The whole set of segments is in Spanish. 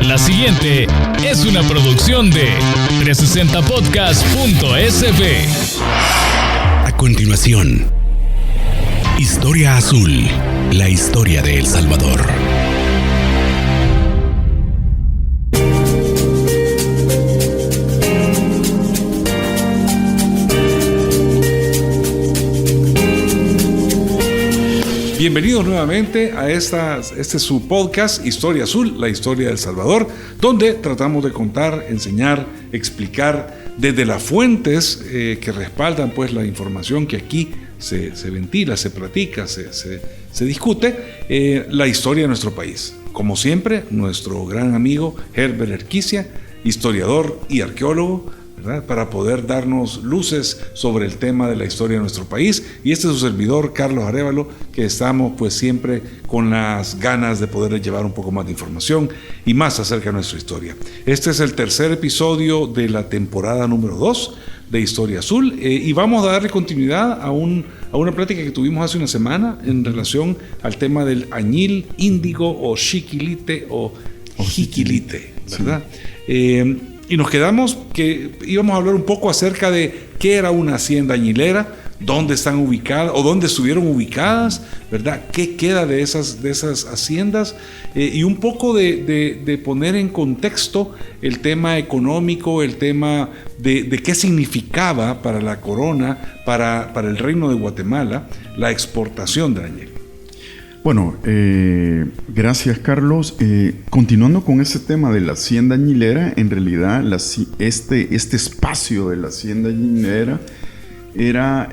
La siguiente es una producción de 360podcast.sb. A continuación, Historia Azul, la historia de El Salvador. Bienvenidos nuevamente a este es su podcast Historia Azul, la historia de El Salvador, donde tratamos de contar, enseñar, explicar desde las fuentes que respaldan pues la información que aquí se ventila, se platica, se discute, la historia de nuestro país. Como siempre, nuestro gran amigo Herbert Erquicia, historiador y arqueólogo, ¿verdad?, para poder darnos luces sobre el tema de la historia de nuestro país. Y este es su servidor, Carlos Arévalo, que estamos pues siempre con las ganas de poder llevar un poco más de información y más acerca de nuestra historia. Este es el tercer episodio de la temporada número 2 de Historia Azul, y vamos a darle continuidad a una plática que tuvimos hace una semana en relación al tema del añil, índigo o chiquilite o jiquilite, ¿verdad? Sí. Y nos quedamos que íbamos a hablar un poco acerca de qué era una hacienda añilera, dónde están ubicadas o dónde estuvieron ubicadas, ¿verdad? ¿Qué queda de esas haciendas? Y un poco de poner en contexto el tema económico, el tema de qué significaba para la corona, para el reino de Guatemala, la exportación del añil. Bueno, gracias, Carlos. Continuando con ese tema de la hacienda añilera, en realidad este espacio de la hacienda añilera era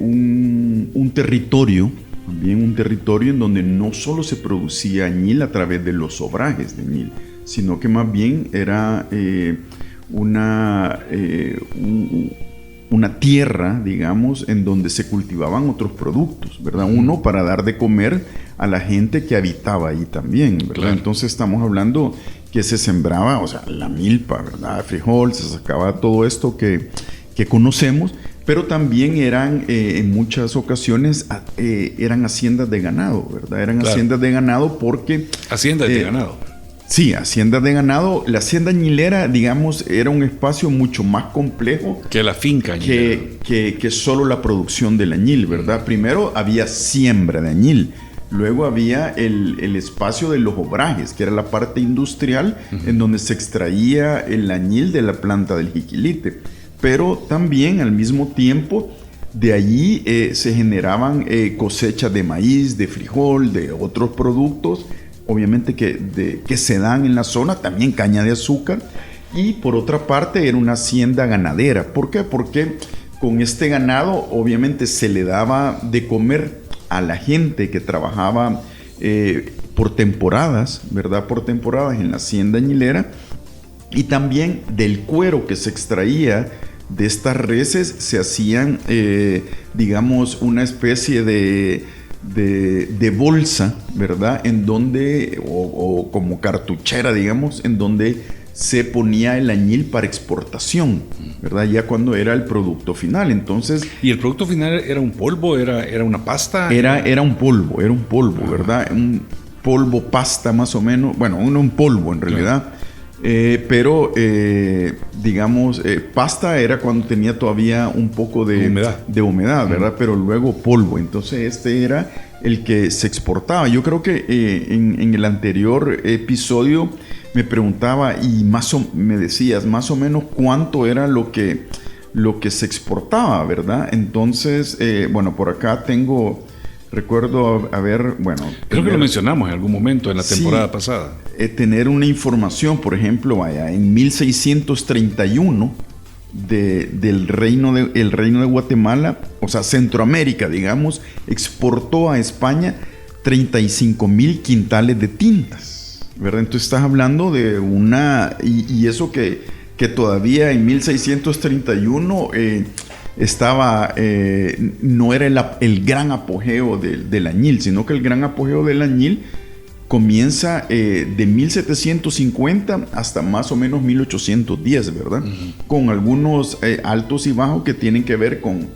un territorio, también un territorio en donde no solo se producía añil a través de los obrajes de añil, sino que más bien era una tierra, digamos, en donde se cultivaban otros productos, ¿verdad? Uno, para dar de comer a la gente que habitaba ahí también, ¿verdad? Claro. Entonces estamos hablando que se sembraba, o sea, la milpa, ¿verdad? Frijol, se sacaba todo esto que conocemos, pero también eran, en muchas ocasiones, eran haciendas de ganado, ¿verdad? Eran claro. Haciendas de ganado porque... Haciendas de ganado. Sí, haciendas de ganado. La hacienda añilera, digamos, era un espacio mucho más complejo que la finca añilera. Que solo la producción del añil, ¿verdad? Primero había siembra de añil, luego había el espacio de los obrajes, que era la parte industrial, en donde se extraía el añil de la planta del jiquilite. Pero también, al mismo tiempo, de allí se generaban cosechas de maíz, de frijol, de otros productos, obviamente que se dan en la zona, también caña de azúcar, y por otra parte era una hacienda ganadera. ¿Por qué? Porque con este ganado obviamente se le daba de comer a la gente que trabajaba por temporadas, ¿verdad? Por temporadas en la hacienda añilera, y también del cuero que se extraía de estas reses se hacían, digamos, una especie de bolsa, ¿verdad? En donde, o como cartuchera, digamos, en donde se ponía el añil para exportación, ¿verdad? Ya cuando era el producto final. Entonces... ¿Y el producto final era un polvo? ¿Era una pasta? Era un polvo, ¿verdad? Un polvo, pasta más o menos. Bueno, un polvo en realidad. Claro. Pero digamos, pasta era cuando tenía todavía un poco de humedad, ¿verdad? Pero luego polvo. Entonces este era el que se exportaba. Yo creo que en el anterior episodio me preguntaba y me decías más o menos cuánto era lo que se exportaba, ¿verdad? Entonces, bueno, por acá recuerdo creo que lo mencionamos en algún momento en la temporada pasada. Tener una información, por ejemplo, en 1631 del reino de Guatemala, o sea, Centroamérica, digamos, exportó a España 35,000 quintales de tintas, ¿verdad? Entonces estás hablando de y eso que todavía en 1631 estaba, no era el gran apogeo del añil, sino que el gran apogeo del añil comienza de 1750 hasta más o menos 1810, ¿verdad? Uh-huh. Con algunos altos y bajos que tienen que ver con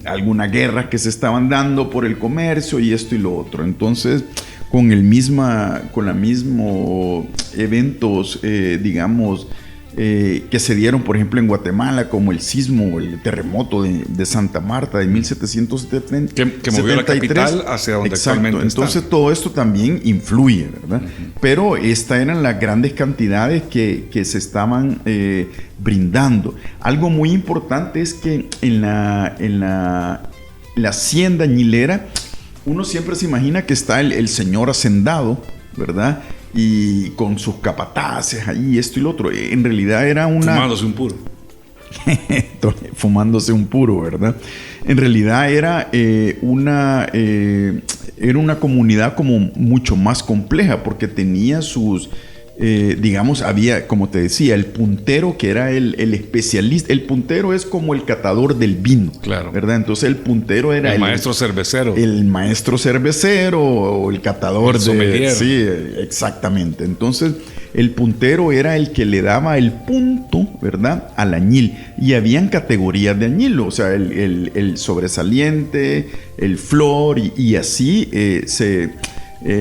alguna guerra que se estaban dando por el comercio y esto y lo otro. Entonces, con la mismo eventos, digamos, que se dieron, por ejemplo, en Guatemala, como el sismo, el terremoto de Santa Marta de 1770. Que movió la capital hacia donde actualmente está. Entonces todo esto también influye, ¿verdad? Pero estas eran las grandes cantidades que se estaban brindando. Algo muy importante es que en la hacienda añilera, uno siempre se imagina que está el señor hacendado, ¿verdad? Y con sus capataces ahí, esto y lo otro. En realidad era fumándose un puro. Fumándose un puro, ¿verdad? En realidad era una comunidad como mucho más compleja, porque tenía sus... digamos, había, como te decía, el puntero, que era el especialista. El puntero es como el catador del vino, claro, ¿verdad? Entonces el puntero era el maestro cervecero. El maestro cervecero o el catador el sommelier. Sí, exactamente. Entonces el puntero era el que le daba el punto, ¿verdad?, al añil. Y habían categorías de añil, o sea, el sobresaliente, el flor, y así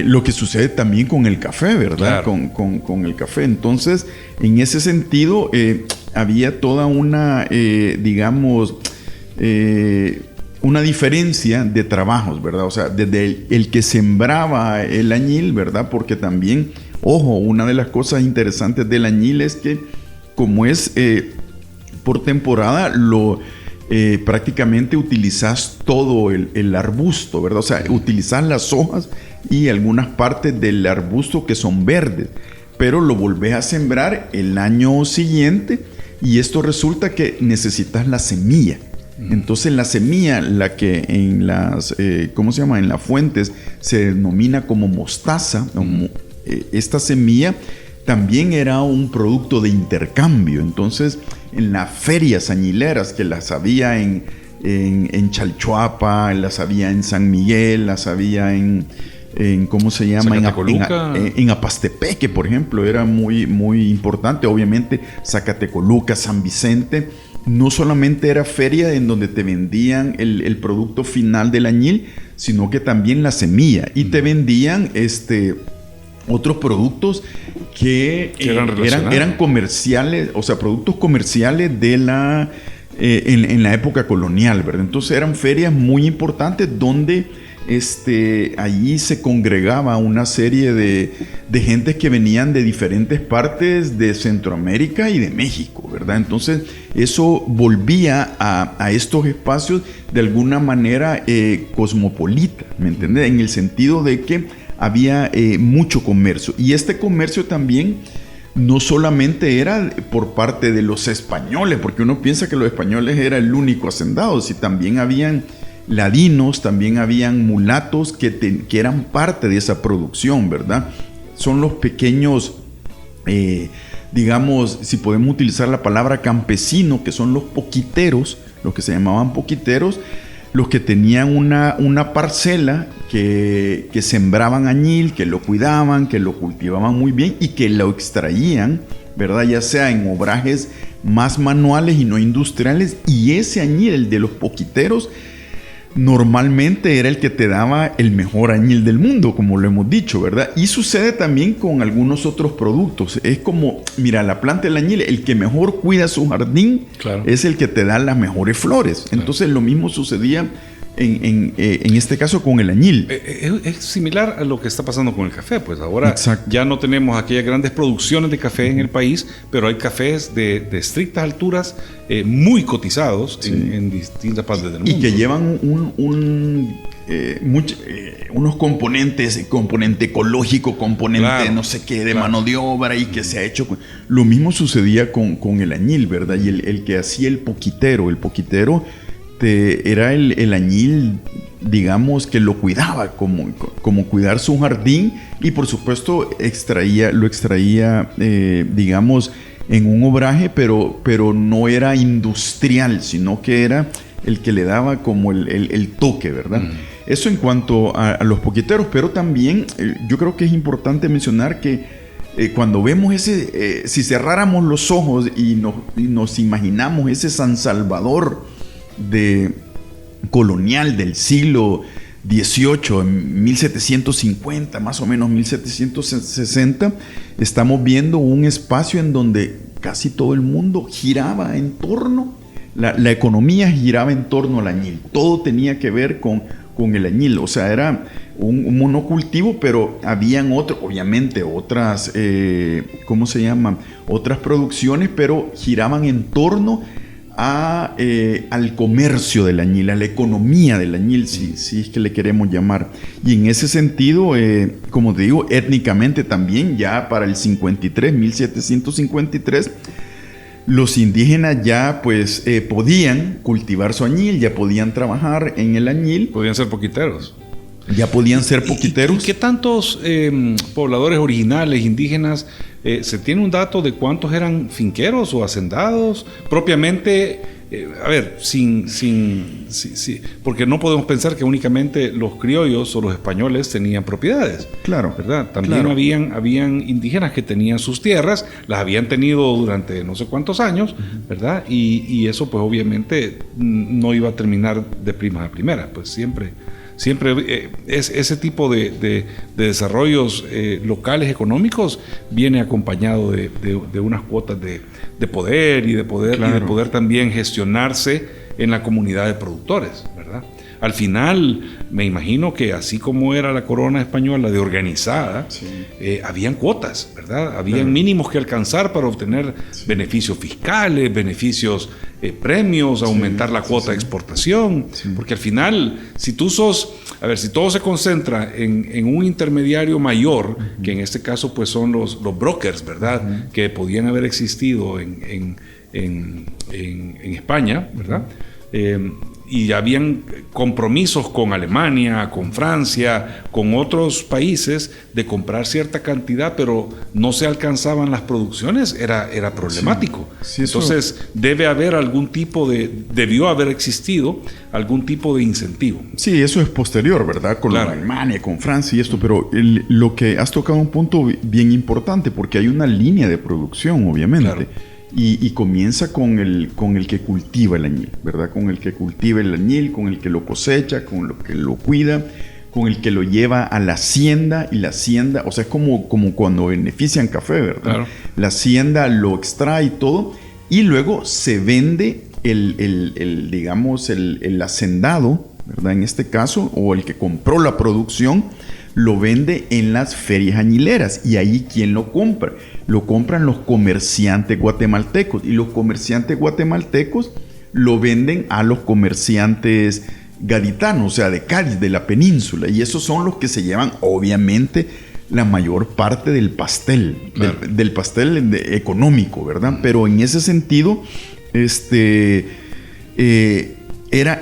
lo que sucede también con el café, ¿verdad? Claro. Con el café. Entonces, en ese sentido, había toda una, digamos, una diferencia de trabajos, ¿verdad? O sea, desde el que sembraba el añil, ¿verdad? Porque también, ojo, una de las cosas interesantes del añil es que, como es por temporada, prácticamente utilizas todo el arbusto, ¿verdad? O sea, utilizas las hojas y algunas partes del arbusto que son verdes, pero lo volvés a sembrar el año siguiente, y esto resulta que necesitas la semilla. Entonces la semilla, la que en las, ¿cómo se llama? En las fuentes se denomina como mostaza, esta semilla también era un producto de intercambio. Entonces, en las ferias añileras, que las había en Chalchuapa, las había en San Miguel, las había en ¿cómo se llama? En Apastepeque, por ejemplo, era muy, muy importante. Obviamente, Zacatecoluca, San Vicente, no solamente era feria en donde te vendían el producto final del añil, sino que también la semilla. Y te vendían otros productos que eran comerciales, o sea, productos comerciales de en la época colonial, ¿verdad? Entonces eran ferias muy importantes donde allí se congregaba una serie de gentes que venían de diferentes partes de Centroamérica y de México, ¿verdad? Entonces eso volvía a estos espacios de alguna manera cosmopolita, ¿me entiendes? En el sentido de que había mucho comercio, y este comercio también no solamente era por parte de los españoles, porque uno piensa que los españoles era el único hacendado, si también habían ladinos, también habían mulatos que eran parte de esa producción, ¿verdad? Son los pequeños, digamos, si podemos utilizar la palabra campesino, que son los poquiteros, los que se llamaban poquiteros, los que tenían una parcela que sembraban añil, que lo cuidaban, que lo cultivaban muy bien y que lo extraían, ¿verdad? Ya sea en obrajes más manuales y no industriales. Y ese añil, el de los poquiteros, normalmente era el que te daba el mejor añil del mundo, como lo hemos dicho, ¿verdad? Y sucede también con algunos otros productos. Es como, mira, la planta del añil, el que mejor cuida su jardín, claro, es el que te da las mejores flores. Claro. Entonces lo mismo sucedía en este caso con el añil. Es similar a lo que está pasando con el café, pues ahora Exacto. Ya no tenemos aquellas grandes producciones de café en el país, pero hay cafés de estrictas alturas muy cotizados, sí, en distintas partes del mundo. Y que llevan unos componentes, componente ecológico, componente claro, no sé qué, de claro, mano de obra, y que se ha hecho. Lo mismo sucedía con el añil, ¿verdad? Y el que hacía el poquitero era el añil, digamos, que lo cuidaba como cuidar su jardín, y por supuesto lo extraía, digamos, en un obraje, pero no era industrial, sino que era el que le daba como el toque, ¿verdad? Eso en cuanto a los poquiteros, pero también yo creo que es importante mencionar que cuando vemos si cerráramos los ojos y nos imaginamos ese San Salvador colonial del siglo XVIII, en 1750, más o menos 1760, estamos viendo un espacio en donde casi todo el mundo giraba en torno, la economía giraba en torno al añil. Todo tenía que ver con el añil. O sea, era un monocultivo, pero habían obviamente otras, ¿cómo se llama? Otras producciones, pero giraban en torno al comercio del añil, a la economía del añil, si es que le queremos llamar. Y en ese sentido, como te digo, étnicamente también, ya para el 53, 1753, los indígenas ya pues podían cultivar su añil, ya podían trabajar en el añil. Podían ser poquiteros. Ya podían ser poquiteros. ¿Y qué tantos pobladores originales, indígenas, se tiene un dato de cuántos eran finqueros o hacendados? Propiamente, porque no podemos pensar que únicamente los criollos o los españoles tenían propiedades. Claro. ¿Verdad? También claro. habían indígenas que tenían sus tierras, las habían tenido durante no sé cuántos años, ¿verdad? Y eso pues obviamente no iba a terminar de primas a primeras, pues siempre es ese tipo de desarrollos locales económicos viene acompañado de unas cuotas de poder y de poder, claro. Y de poder también gestionarse en la comunidad de productores, ¿verdad? Al final, me imagino que así como era la corona española de organizada, sí. Habían cuotas, ¿verdad? Habían claro. Mínimos que alcanzar para obtener sí. Beneficios fiscales, beneficios, premios, aumentar sí, la cuota de exportación, sí. Porque al final, si todo se concentra en un intermediario mayor, uh-huh. Que en este caso pues son los brokers, ¿verdad? Uh-huh. Que podían haber existido en España, ¿verdad? Y habían compromisos con Alemania, con Francia, con otros países de comprar cierta cantidad, pero no se alcanzaban las producciones, era problemático. Sí, entonces debió haber existido algún tipo de incentivo. Sí, eso es posterior, ¿verdad? Con claro. Alemania, con Francia y esto, pero lo que has tocado un punto bien importante, porque hay una línea de producción, obviamente. Claro. Y comienza con el que cultiva el añil, ¿verdad? Con el que cultiva el añil, con el que lo cosecha, con el que lo cuida, con el que lo lleva a la hacienda, y la hacienda, o sea, es como cuando benefician café, ¿verdad? Claro. La hacienda lo extrae y todo, y luego se vende el hacendado, ¿verdad? En este caso, o el que compró la producción, lo vende en las ferias añileras. Y ahí, ¿quién lo compra? Lo compran los comerciantes guatemaltecos. Y los comerciantes guatemaltecos lo venden a los comerciantes gaditanos, o sea, de Cádiz, de la península. Y esos son los que se llevan, obviamente, la mayor parte del pastel, claro. del pastel económico, ¿verdad? Pero en ese sentido, era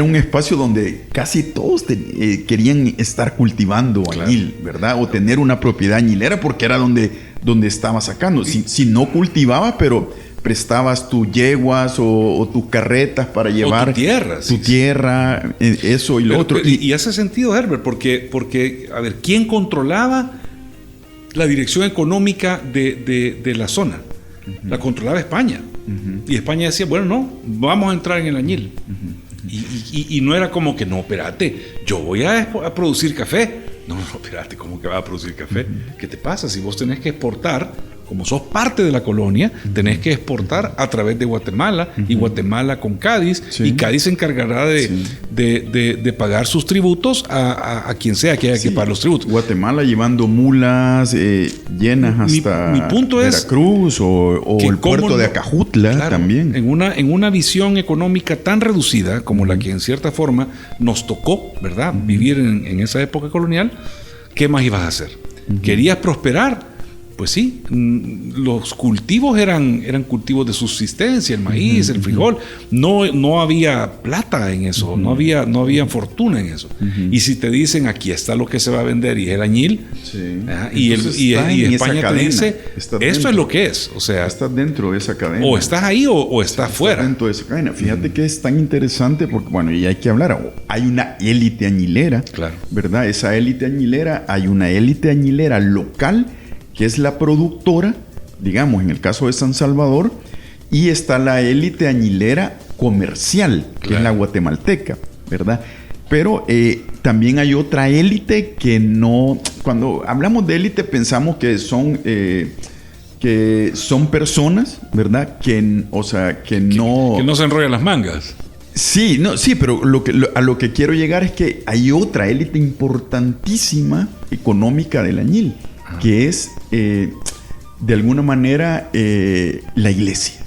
un espacio donde casi todos querían estar cultivando añil, claro. ¿verdad? O tener una propiedad añilera, porque era donde estaba sacando. Si no cultivaba, pero prestabas tus yeguas o tus carretas para llevar tu tierra, tierra, eso y lo otro. Y hace sentido, Herbert, porque a ver, ¿quién controlaba la dirección económica de la zona? Uh-huh. La controlaba España. Uh-huh. Y España decía, bueno, no, vamos a entrar en el añil. Uh-huh. Y no era como que, no, espérate, yo voy a producir café. No, espérate, ¿cómo que vas a producir café? Uh-huh. ¿Qué te pasa? Si vos tenés que exportar, como sos parte de la colonia, tenés que exportar a través de Guatemala, uh-huh. y Guatemala con Cádiz, sí. Y Cádiz se encargará de pagar sus tributos a quien sea que haya que pagar los tributos. Guatemala llevando mulas llenas hasta mi punto Veracruz o el puerto de Acajutla, claro, también. En una visión económica tan reducida como la que en cierta forma nos tocó, ¿verdad? Uh-huh. Vivir en esa época colonial, ¿qué más ibas a hacer? Uh-huh. ¿Querías prosperar? Pues sí, los cultivos eran cultivos de subsistencia, el maíz, uh-huh. el frijol. No había plata en eso, uh-huh. no había fortuna en eso. Uh-huh. Y si te dicen, aquí está lo que se va a vender y es el añil, sí. y España te dice, esto es lo que es. O sea, estás dentro de esa cadena. O estás ahí o estás fuera. Dentro de esa cadena. Fíjate uh-huh. que es tan interesante porque, bueno, y hay que hablar, hay una élite añilera, claro. ¿verdad? Esa élite añilera, hay una élite añilera local, que es la productora, digamos, en el caso de San Salvador, y está la élite añilera comercial, que claro. es la guatemalteca, ¿verdad? Pero también hay otra élite que no... Cuando hablamos de élite pensamos que son personas, ¿verdad? Que no... Que no se enrollan las mangas. Sí, pero a lo que quiero llegar es que hay otra élite importantísima económica del añil, que es, de alguna manera, la iglesia.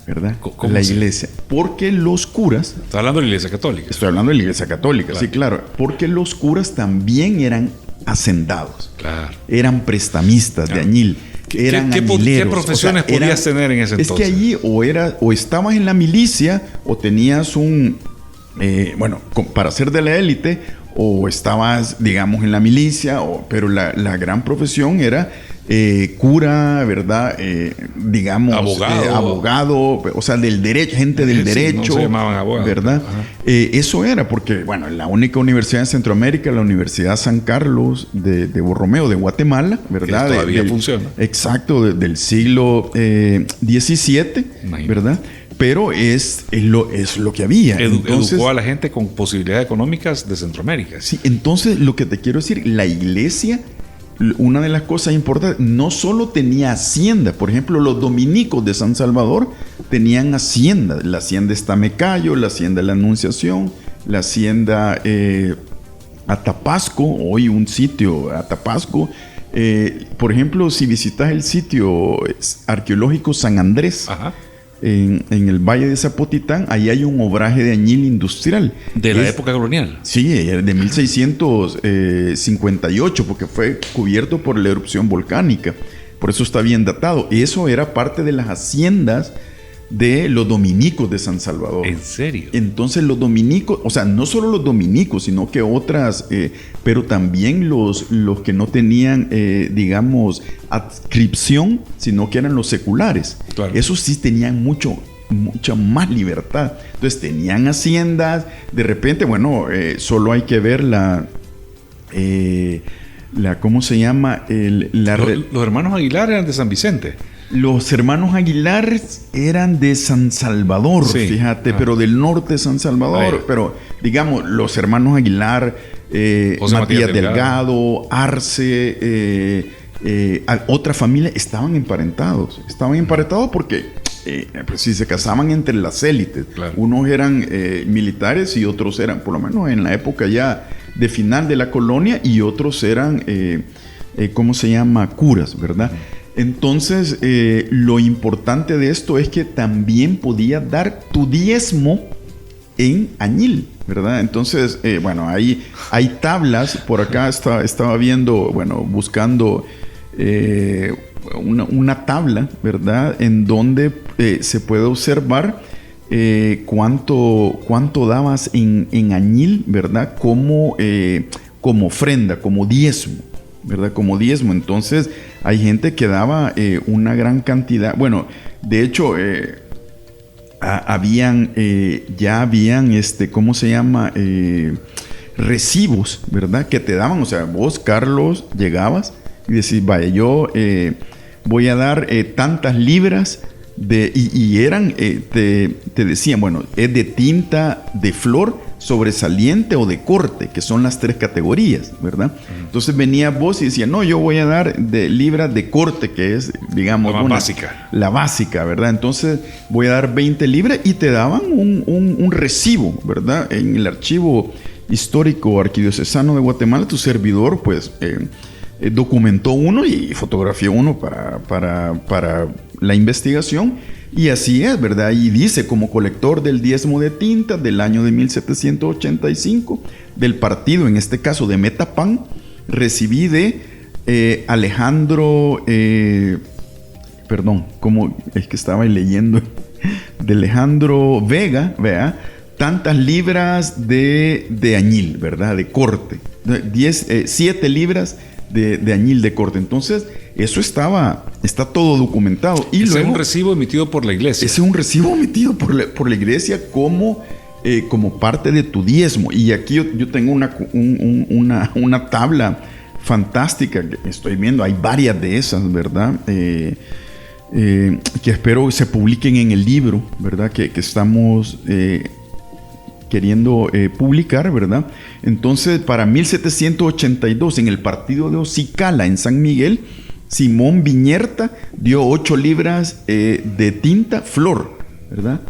¿Verdad? ¿Cómo la así? iglesia. Porque los curas... Está hablando de la Iglesia Católica. Estoy hablando de la iglesia católica, Claro. sí, claro. Porque los curas también eran hacendados. Claro. Eran prestamistas de añil. Eran ¿Qué añileros. profesiones podías tener en ese entonces? Es que allí o estabas en la milicia o tenías para ser de la élite, o estabas, digamos, en la milicia, pero la gran profesión era cura, ¿verdad? Digamos, abogado, o sea, del derecho, gente del derecho. No se llamaban abogados. ¿Verdad? Eso era porque, bueno, la única universidad en Centroamérica, la Universidad San Carlos de Borromeo, de Guatemala, ¿verdad? Que todavía funciona. Exacto, del siglo XVII, ¿verdad? Pero es lo que había. Entonces, educó a la gente con posibilidades económicas de Centroamérica. Sí, entonces lo que te quiero decir, la iglesia, una de las cosas importantes, no solo tenía hacienda. Por ejemplo, los dominicos de San Salvador tenían hacienda. La hacienda Estamecayo, la hacienda de la Anunciación, la hacienda Atapasco, hoy un sitio Atapasco. Por ejemplo, si visitas el sitio arqueológico San Andrés, Ajá. En el Valle de Zapotitán, ahí hay un obraje de añil industrial. De la época colonial. Sí, de 1658, porque fue cubierto por la erupción volcánica. Por eso está bien datado. Eso era parte de las haciendas de los dominicos de San Salvador. ¿En serio? Entonces los dominicos, o sea, no solo los dominicos, sino que otras, pero también los que no tenían, digamos, adscripción, sino que eran los seculares. Claro. Esos sí tenían mucha más libertad. Entonces tenían haciendas, de repente, solo hay que ver ¿cómo se llama? Los hermanos Aguilar eran de San Vicente. Los hermanos Aguilar eran de San Salvador, Sí. fíjate, pero del norte de San Salvador. Ahí. Pero, digamos, los hermanos Aguilar, Matías Delgado, Arce, otra familia, estaban emparentados. Estaban emparentados porque pues, si se casaban entre las élites. Claro. Unos eran militares y otros eran, por lo menos en la época ya de final de la colonia, y otros eran, ¿cómo se llama? Curas, ¿verdad? Entonces, lo importante de esto es que también podías dar tu diezmo en añil, ¿verdad? Entonces, hay tablas. Por acá estaba viendo, buscando una tabla, ¿verdad? En donde se puede observar cuánto dabas en añil, ¿verdad? Como ofrenda, como diezmo, ¿verdad? Como diezmo. Entonces, hay gente que daba una gran cantidad. Bueno, de hecho, habían, ¿cómo se llama? Recibos, ¿verdad? Que te daban. O sea, vos, Carlos, llegabas y decís, vaya, yo voy a dar tantas libras y eran, te decían, bueno, es de tinta de flor, sobresaliente o de corte, que son las tres categorías, ¿verdad? Entonces venía vos y decía, no, yo voy a dar de libras de corte, que es, digamos, la básica, ¿verdad? Entonces voy a dar 20 libras y te daban un recibo, ¿verdad? En el archivo histórico arquidiocesano de Guatemala, tu servidor, pues, documentó uno y fotografió uno para la investigación. Y así es, ¿verdad? Y dice, como colector del diezmo de tinta del año de 1785, del partido, en este caso de Metapan, recibí de Alejandro, como es que estaba leyendo, de Alejandro Vega, ¿verdad? Tantas libras de añil, ¿verdad? De corte. 7 libras de añil de corte. Entonces, eso está todo documentado. Y ese luego, es un recibo emitido por la iglesia. Ese es un recibo emitido por la iglesia como parte de tu diezmo. Y aquí yo tengo una tabla fantástica que estoy viendo. Hay varias de esas, ¿verdad? Que espero se publiquen en el libro, ¿verdad? Que estamos queriendo publicar, ¿verdad? Entonces, para 1782, en el partido de Ocicala, en San Miguel, Simón Viñerta dio 8 libras de tinta flor, ¿verdad?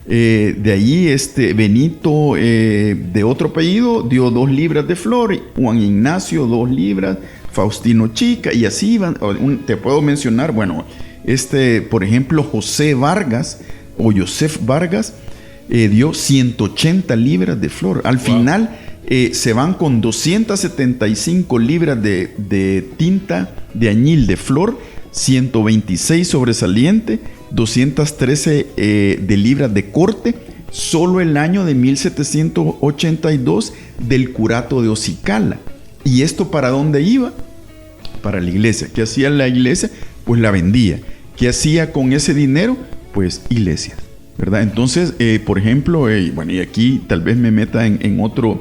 De ahí Benito, de otro apellido, dio 2 libras de flor, Juan Ignacio 2 libras, Faustino Chica, y así iban. Te puedo mencionar, bueno, por ejemplo, José Vargas o Joseph Vargas dio 180 libras de flor. Al final se van con 275 libras de tinta de añil de flor, 126 sobresaliente, 213 de libras de corte, solo el año de 1782 del curato de Ocicala. ¿Y esto para dónde iba? Para la iglesia. ¿Qué hacía la iglesia? Pues la vendía. ¿Qué hacía con ese dinero? Pues iglesias, ¿verdad? Entonces, por ejemplo, bueno, y aquí tal vez me meta en otro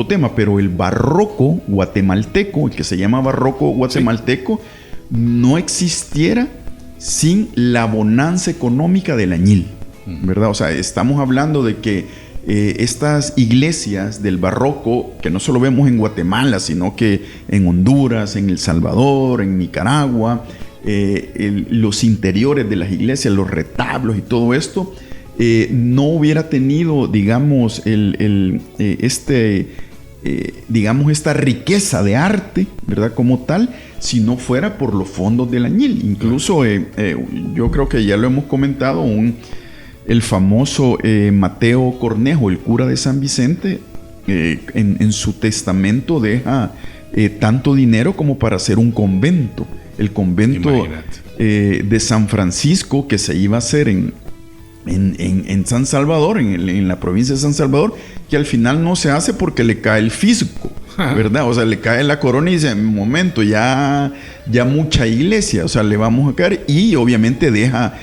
tema, pero el barroco guatemalteco, el que se llama barroco guatemalteco, no existiera sin la bonanza económica del añil, ¿verdad? O sea, estamos hablando de que estas iglesias del barroco, que no solo vemos en Guatemala, sino que en Honduras, en El Salvador, en Nicaragua, los interiores de las iglesias, los retablos y todo esto, no hubiera tenido, digamos, esta riqueza de arte, ¿verdad? Como tal, si no fuera por los fondos del añil. Incluso yo creo que ya lo hemos comentado, el famoso Mateo Cornejo, el cura de San Vicente, en su testamento deja tanto dinero como para hacer un convento. El convento de San Francisco, que se iba a hacer en San Salvador, en la provincia de San Salvador, que al final no se hace porque le cae el fisco, ¿verdad? O sea, le cae la corona y dice, en un momento, ya mucha iglesia, o sea, le vamos a caer, y obviamente deja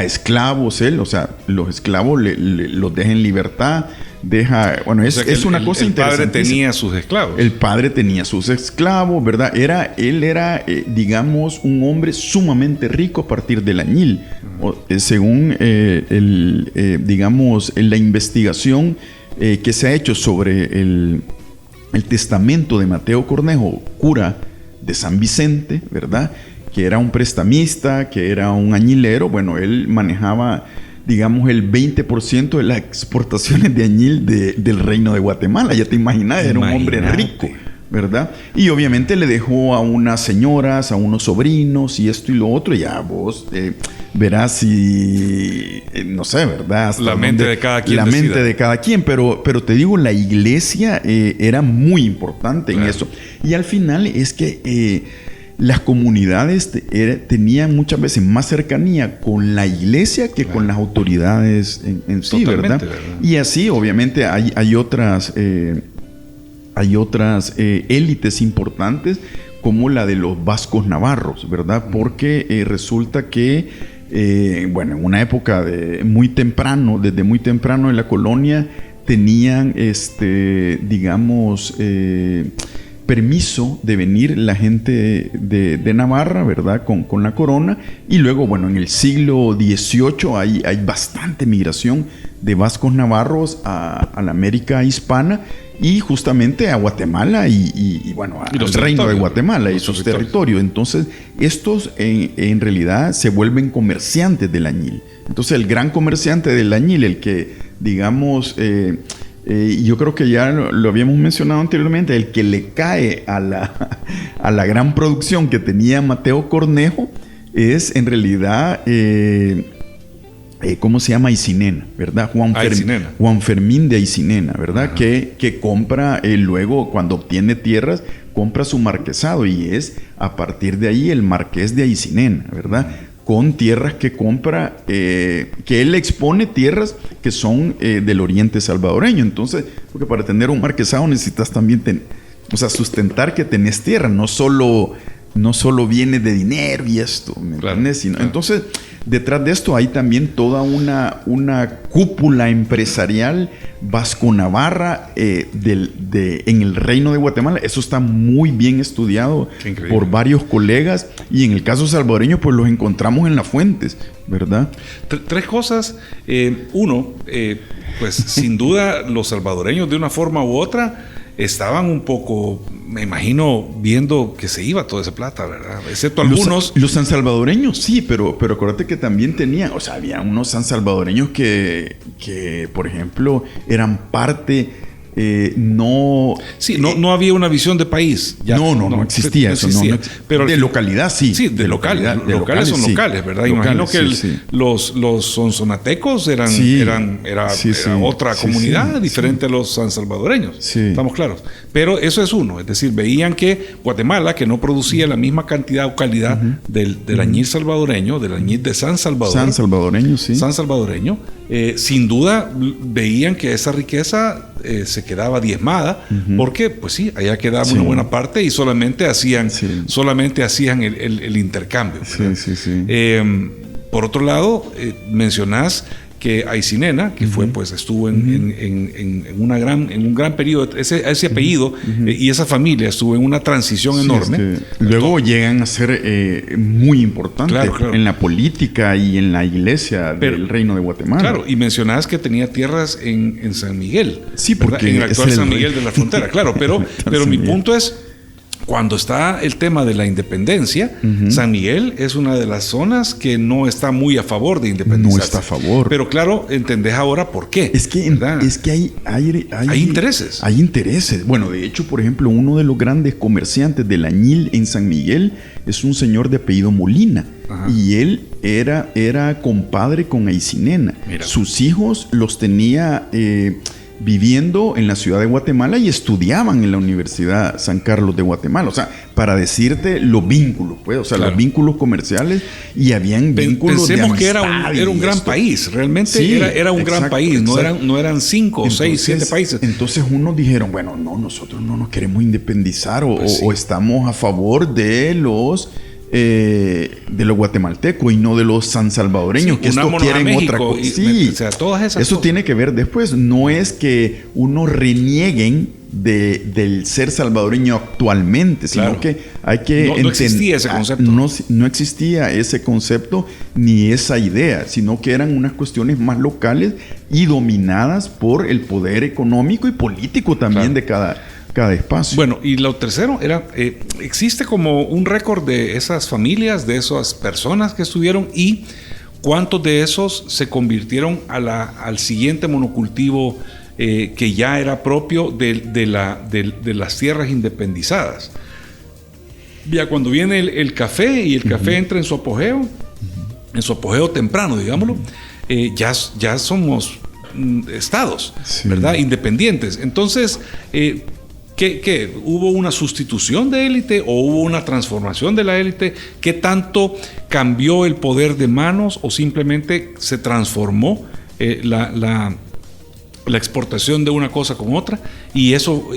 esclavos él, o sea, los esclavos los deja en libertad, bueno, es una cosa interesante. El padre tenía sus esclavos. El padre tenía sus esclavos, ¿verdad? Él era, digamos, un hombre sumamente rico a partir del añil. Según, digamos, la investigación que se ha hecho sobre el testamento de Mateo Cornejo, cura de San Vicente, ¿verdad? Que era un prestamista, que era un añilero. Bueno, él manejaba, digamos, el 20% de las exportaciones de añil del Reino de Guatemala. Ya te imaginas, era un hombre rico, ¿verdad? Y obviamente le dejó a unas señoras, a unos sobrinos y esto y lo otro. Ya vos verás si, no sé, ¿verdad? Hasta la mente de cada quien. La mente de cada quien, pero te digo, la iglesia era muy importante en eso. Y al final es que las comunidades tenían muchas veces más cercanía con la iglesia que con las autoridades en sí, ¿verdad? Y así, obviamente, hay otras élites importantes, como la de los vascos navarros, ¿verdad? Porque resulta que, bueno, en una época desde muy temprano en la colonia, tenían, digamos, permiso de venir la gente de Navarra, ¿verdad? Con la corona. Y luego, bueno, en el siglo XVIII hay bastante migración de vascos navarros a la América hispana, y justamente a Guatemala y bueno, al reino de Guatemala y sus territorios. Entonces, estos en realidad se vuelven comerciantes del añil. Entonces, el gran comerciante del añil, el que, digamos, yo creo que ya lo habíamos mencionado anteriormente, el que le cae a la gran producción que tenía Mateo Cornejo, es en realidad ¿cómo se llama? Aycinena, ¿verdad? Juan Fermín de Aycinena, ¿verdad? Que compra luego, cuando obtiene tierras, compra su marquesado, y es a partir de ahí el marqués de Aycinena, ¿verdad? Con tierras que compra, que él expone tierras que son del oriente salvadoreño. Entonces, porque para tener un marquesado necesitas también sustentar que tenés tierra, no solo viene de dinero y esto, ¿me entiendes? Entonces, detrás de esto hay también toda una cúpula empresarial vasco-navarra en el Reino de Guatemala. Eso está muy bien estudiado por varios colegas, y en el caso salvadoreño pues los encontramos en las fuentes, ¿verdad? 3 cosas. Uno, pues sin duda los salvadoreños de una forma u otra estaban un poco, me imagino, viendo que se iba toda esa plata, ¿verdad? Excepto algunos. Los sansalvadoreños sí, pero acuérdate que también tenían, o sea, había unos sansalvadoreños que por ejemplo, eran parte... no había una visión de país. No existía eso. No, pero de localidad sí. Sí, de localidad. Locales son locales, ¿verdad? Imagino que los sonsonatecos era otra comunidad diferente a los sansalvadoreños. Sí. Estamos claros. Pero eso es uno. Es decir, veían que Guatemala, que no producía la misma cantidad o calidad del añil salvadoreño, del añil de San Salvador. San salvadoreño. Sin duda veían que esa riqueza se quedaba diezmada, porque pues sí, allá quedaba una buena parte y solamente hacían el intercambio. Por otro lado, mencionás que Aycinena, que fue, pues estuvo en un gran periodo, ese apellido y esa familia estuvo en una transición enorme. Luego llegan a ser muy importantes en la política y en la iglesia del Reino de Guatemala. Claro, y mencionabas que tenía tierras en San Miguel. Sí, porque en el actual San Miguel de la Frontera, claro, pero mi punto es, cuando está el tema de la independencia, San Miguel es una de las zonas que no está muy a favor de independizarse. No está a favor. Pero claro, entendés ahora por qué. Es que hay intereses. Hay intereses. Bueno, de hecho, por ejemplo, uno de los grandes comerciantes del añil en San Miguel es un señor de apellido Molina. Ajá. Y él era compadre con Aycinena. Mira. Sus hijos los tenía... viviendo en la ciudad de Guatemala y estudiaban en la Universidad San Carlos de Guatemala. O sea, para decirte los vínculos, pues, o sea, los vínculos comerciales, y habían vínculos Pensemos de amistad. Que era un gran país, realmente era un gran país, no eran 5, 6, 7 países. Entonces unos dijeron, bueno, no, nosotros no nos queremos independizar o estamos a favor de los guatemaltecos y no de los sansalvadoreños, que esto quieren otra cosa. Sí, todas esas eso cosas tiene que ver después. No es que unos renieguen del ser salvadoreño actualmente, sino que hay que entender. No existía ese concepto. No existía ese concepto ni esa idea, sino que eran unas cuestiones más locales y dominadas por el poder económico y político también de cada espacio. Bueno, y lo tercero era, existe como un récord de esas familias, de esas personas que estuvieron, y cuántos de esos se convirtieron al siguiente monocultivo que ya era propio de las tierras independizadas. Ya cuando viene el café y el café entra en su apogeo temprano, digámoslo, ya somos estados, ¿verdad? Independientes. Entonces, ¿Qué? ¿Hubo una sustitución de élite o hubo una transformación de la élite? ¿Qué tanto cambió el poder de manos o simplemente se transformó la exportación de una cosa con otra y eso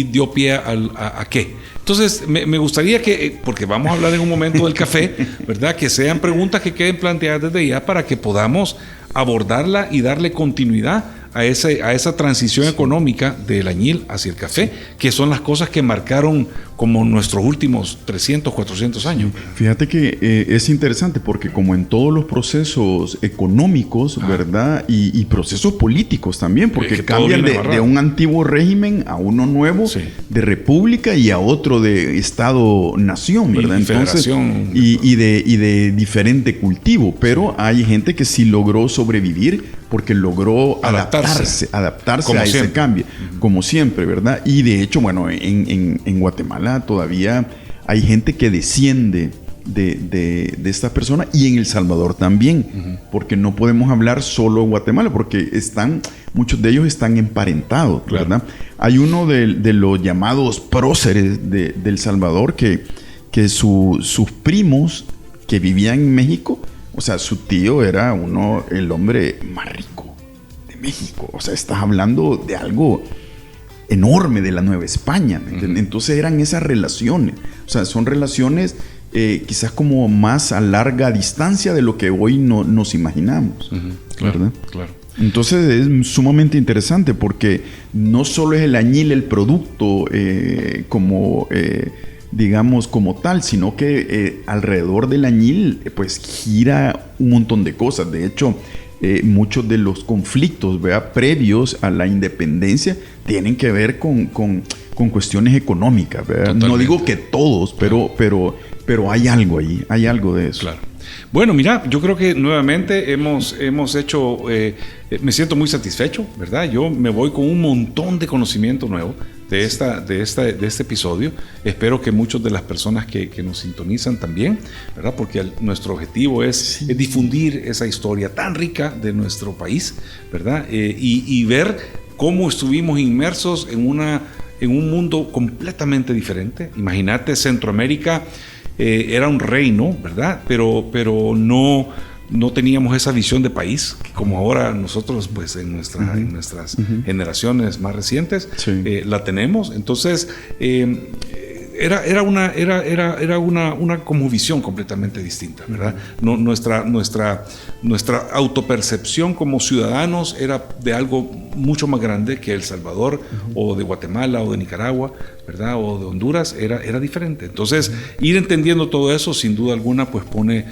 dio pie a qué? Entonces, me gustaría que, porque vamos a hablar en un momento del café, ¿verdad? Que sean preguntas que queden planteadas desde ya para que podamos abordarla y darle continuidad a esa transición económica del añil hacia el café, que son las cosas que marcaron como nuestros últimos 300, 400 años. Fíjate que es interesante porque como en todos los procesos económicos, ¿verdad? Y procesos políticos también, porque cambian de un antiguo régimen a uno nuevo, de república y a otro de Estado-nación, ¿verdad? Entonces, y de diferente cultivo, pero hay gente que sí logró sobrevivir porque logró adaptarse a ese cambio, como siempre, ¿verdad? Y de hecho, bueno, en Guatemala todavía hay gente que desciende de esta persona, y en El Salvador también, porque no podemos hablar solo de Guatemala, porque muchos de ellos están emparentados, ¿verdad? Hay uno de los llamados próceres de El Salvador que sus primos que vivían en México, o sea, su tío era el hombre más rico de México. O sea, estás hablando de algo enorme de la Nueva España, ¿me entiendes? Entonces eran esas relaciones. O sea, son relaciones quizás como más a larga distancia de lo que hoy nos imaginamos. ¿Verdad? Claro. Entonces es sumamente interesante porque no solo es el añil el producto digamos como tal, sino que alrededor del añil pues gira un montón de cosas. De hecho, muchos de los conflictos, ¿verdad?, previos a la independencia tienen que ver con cuestiones económicas, ¿verdad? No digo que todos, pero hay algo ahí, hay algo de eso. Claro. Bueno, mira, yo creo que nuevamente hemos hecho, me siento muy satisfecho, ¿verdad? Yo me voy con un montón de conocimiento nuevo de este episodio. Espero que muchas de las personas que nos sintonizan también, ¿verdad? Porque nuestro objetivo es difundir esa historia tan rica de nuestro país, ¿verdad? Y ver cómo estuvimos inmersos en un mundo completamente diferente. Imagínate, Centroamérica era un reino, ¿verdad? Pero no teníamos esa visión de país, como ahora nosotros, pues en nuestras generaciones más recientes, la tenemos. Entonces, era una como visión completamente distinta, ¿verdad? Nuestra autopercepción como ciudadanos era de algo mucho más grande que El Salvador, o de Guatemala, o de Nicaragua, ¿verdad?, o de Honduras, era diferente. Entonces, ir entendiendo todo eso, sin duda alguna, pues pone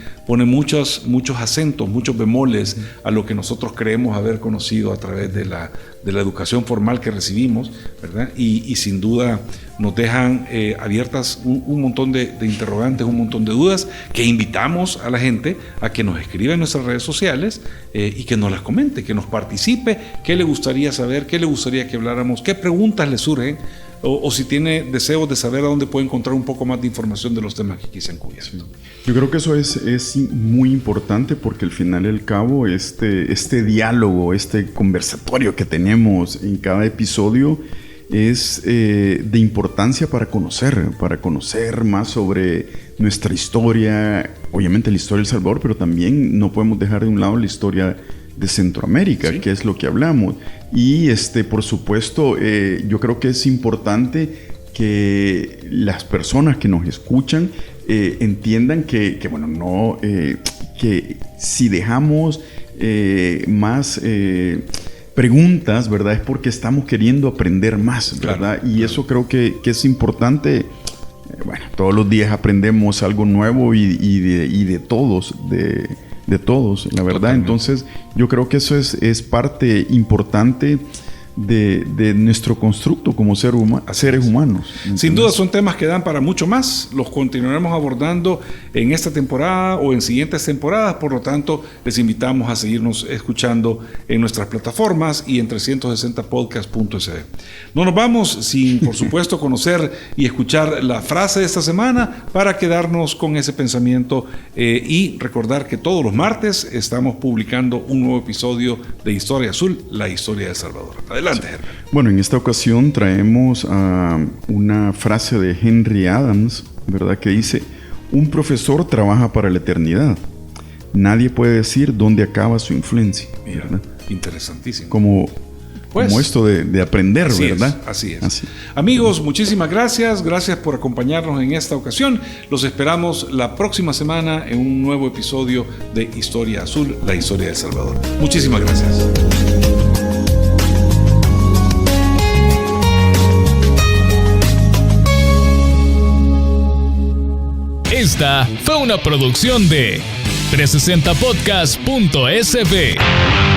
muchos acentos, muchos bemoles a lo que nosotros creemos haber conocido a través de la educación formal que recibimos, ¿verdad? Y sin duda nos dejan abiertas un montón de interrogantes, un montón de dudas, que invitamos a la gente a que nos escriba en nuestras redes sociales y que nos las comente, que nos participe, qué le gustaría saber, qué le gustaría que habláramos, qué preguntas le surgen, o si tiene deseos de saber a dónde puede encontrar un poco más de información de los temas que aquí se han cubierto. Sí. Yo creo que eso es muy importante, porque al final y al cabo este diálogo, este conversatorio que tenemos en cada episodio es de importancia para conocer más sobre nuestra historia, obviamente la historia de El Salvador, pero también no podemos dejar de un lado la historia de Centroamérica, que es lo que hablamos. Y por supuesto, yo creo que es importante que las personas que nos escuchan entiendan que si dejamos más preguntas, ¿verdad?, es porque estamos queriendo aprender más, ¿verdad? Claro, y eso creo que es importante. Bueno, todos los días aprendemos algo nuevo y de todos, de todos, la verdad. Totalmente. Entonces, yo creo que eso es parte importante de nuestro constructo como seres humanos. Sin duda son temas que dan para mucho más. Los continuaremos abordando en esta temporada o en siguientes temporadas. Por lo tanto, les invitamos a seguirnos escuchando en nuestras plataformas y en 360podcast.sd. No nos vamos sin, por supuesto, conocer y escuchar la frase de esta semana para quedarnos con ese pensamiento y recordar que todos los martes estamos publicando un nuevo episodio de Historia Azul, la historia de El Salvador. Adelante, Herbert. Bueno, en esta ocasión traemos una frase de Henry Adams, ¿verdad?, que dice: un profesor trabaja para la eternidad. Nadie puede decir dónde acaba su influencia. Mira, ¿verdad? Interesantísimo. Como esto de aprender, así ¿verdad? Así es. Amigos, muchísimas gracias. Gracias por acompañarnos en esta ocasión. Los esperamos la próxima semana en un nuevo episodio de Historia Azul, la historia de El Salvador. Muchísimas gracias. Esta fue una producción de 360podcast.sb.